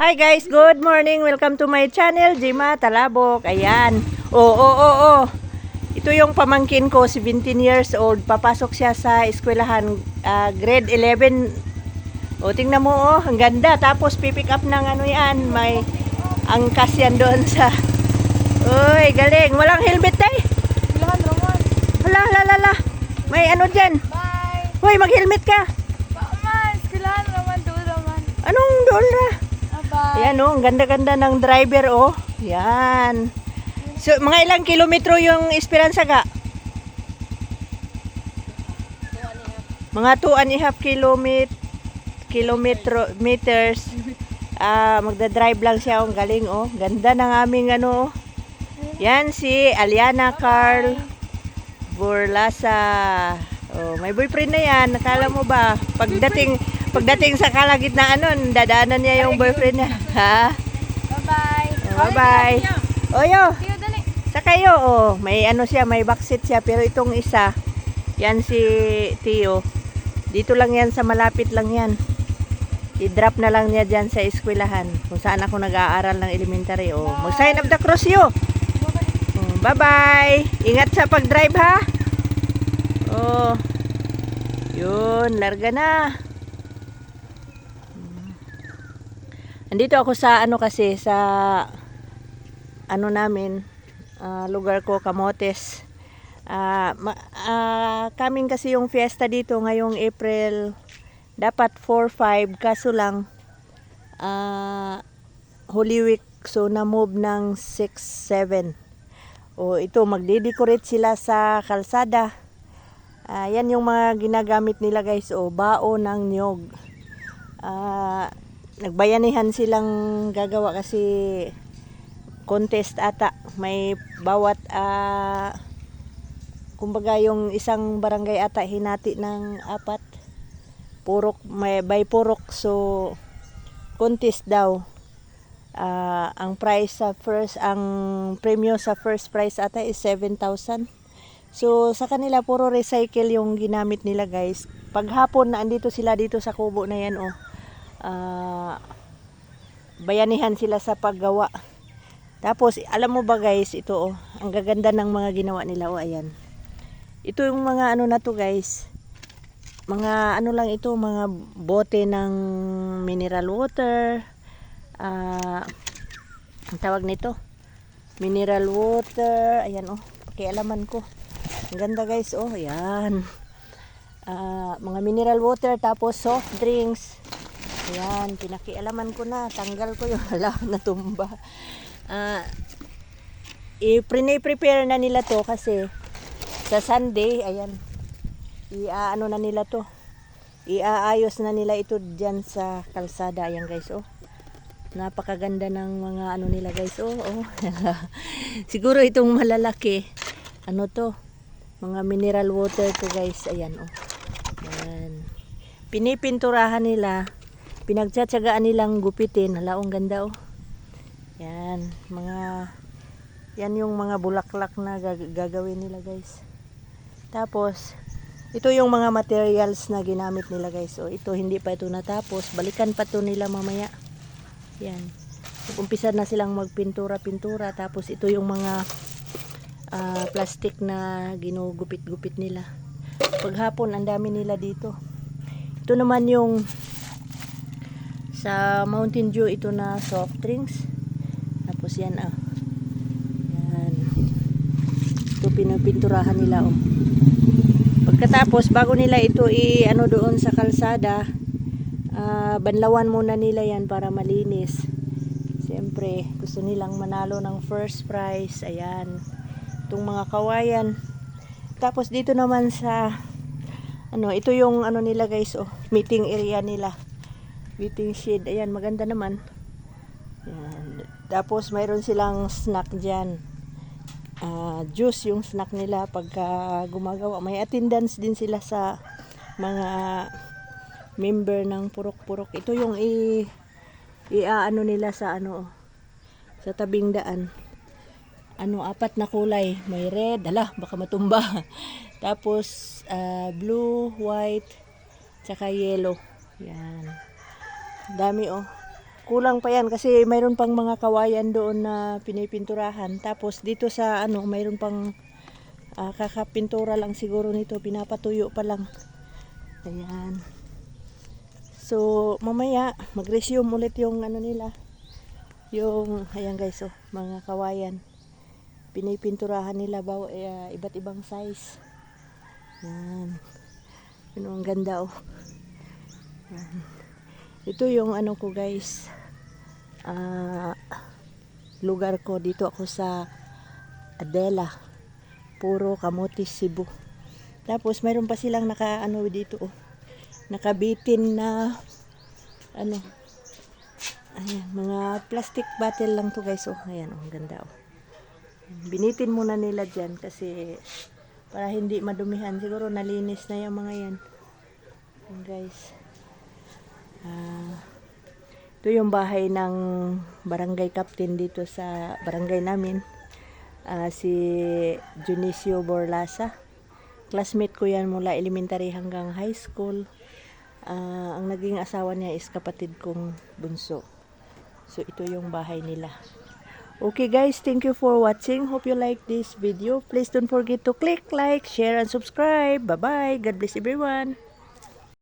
Hi guys, good morning. Welcome to my channel, Jima Talabok. Ayan. Ito yung pamangkin ko, 17 years old. Papasok siya sa eskwelahan, grade 11. Tingnan mo ang ganda. Tapos pipick up ng ano yan, may angkas yan doon sa... Uy, galing. Walang helmet tayo. Hala. May ano dyan. Bye. Uy, mag-helmet ka. Paman, eskwelahan naman doon naman. Anong doon na? Bye. Ayan ang ganda-ganda ng driver Yan. So, mga ilang kilometro yung Esperanza ka? Mga 2.5 meters. Magda-drive lang siya. Ang galing Ganda ng aming Yan si Aliana Carl Burlasa. May boyfriend na yan. Nakala mo ba? Pagdating sa kalagitnaan dadaanan niya yung boyfriend niya. Ha? Bye-bye. Bye-bye. Oyo. Tiyo, dali. Sa kayo, may siya, may backseat siya, pero itong isa, yan si Tio. Dito lang yan, sa malapit lang yan. I-drop na lang niya dyan sa eskwelahan, kung saan ako nag-aaral ng elementary. Mag-sign of the cross yo. Bye-bye. Ingat sa pag-drive ha. Yun, larga na. Andito ako sa kasi sa namin, lugar ko, Camotes. Kaming kasi yung fiesta dito ngayong April, dapat 4-5, kaso lang Holy Week, so na-move ng 6-7. Ito, magde-decorate sila sa kalsada. Yan yung mga ginagamit nila guys, bao ng niyog. Nagbayanihan silang gagawa kasi contest ata. May bawat kumbaga yung isang barangay ata hinati ng 4 purok, by purok, so contest daw. Ang prize sa ang premyo sa first prize ata is 7,000. So sa kanila puro recycle yung ginamit nila guys. Paghapon na andito sila dito sa kubo na yan bayanihan sila sa paggawa. Tapos alam mo ba guys, ito ang gaganda ng mga ginawa nila ayan. Ito yung mga na to guys. Mga lang ito, mga bote ng mineral water. Ang tawag nito, mineral water. Ayan pakialaman ko. Ang ganda guys ayan. Mga mineral water, tapos soft drinks. Ayan, pinakialaman ko na. Tanggal ko yung natumba. I-prepare na nila to kasi sa Sunday, ayan, na nila to. Iaayos na nila ito dyan sa kalsada. Ayan guys, napakaganda ng mga nila guys, siguro itong malalaki, to, mga mineral water to guys, ayan, ayan. Pinipinturahan nila, pinagtsatsagaan nilang gupitin. Ang ganda yan, yan yung mga bulaklak na gagawin nila guys. Tapos ito yung mga materials na ginamit nila guys. Ito hindi pa ito natapos, balikan pa to nila mamaya. Yan, umpisa na silang magpintura. Tapos ito yung mga plastic na ginugupit-gupit nila. Paghapon ang dami nila dito. Ito naman yung sa Mountain Dew, ito na soft drinks. Tapos yan yan, ito pinapinturahan nila Pagkatapos, bago nila ito doon sa kalsada, banlawan muna nila yan para malinis. Siyempre gusto nilang manalo ng first prize. Ayan, itong mga kawayan. Tapos dito naman sa ito yung nila guys, meeting area nila, meeting shed. Ayan, maganda naman. Ayan. Tapos mayroon silang snack dyan, juice yung snack nila pagka gumagawa. May attendance din sila sa mga member ng purok-purok. Ito yung nila sa sa tabing daan. 4 na kulay, may red, baka matumba. Tapos blue, white, tsaka yellow. Yan, dami kulang pa yan kasi mayroon pang mga kawayan doon na pinipinturahan. Tapos dito sa ano, mayroon pang kakapintura lang siguro nito, pinapatuyo pa lang. Ayan. So, mamaya mag-resume ulit yung ano nila. Yung, ayan guys, oh, mga kawayan. Pinipinturahan nila iba't ibang size. Ayan. Yun, ang ganda, oh. Ayan. Ito yung ano ko guys. Lugar ko. Dito ako sa Adela. Puro kamotes, Cebu. Tapos mayroon pa silang naka-ano dito, oh. Nakabitin na ano, ayan, mga plastic bottle lang to guys, oh. Ayan, oh, ang ganda, oh. Binitin muna nila dyan kasi para hindi madumihan. Siguro nalinis na yung mga yan. Ayan guys. Ito yung bahay ng barangay captain dito sa barangay namin. Si Junicio Borlasa. Classmate ko yan mula elementary hanggang high school. Ang naging asawa niya is kapatid kong bunso. So ito yung bahay nila. Okay guys, thank you for watching. Hope you like this video. Please don't forget to click like, share, and subscribe. Bye bye. God bless everyone.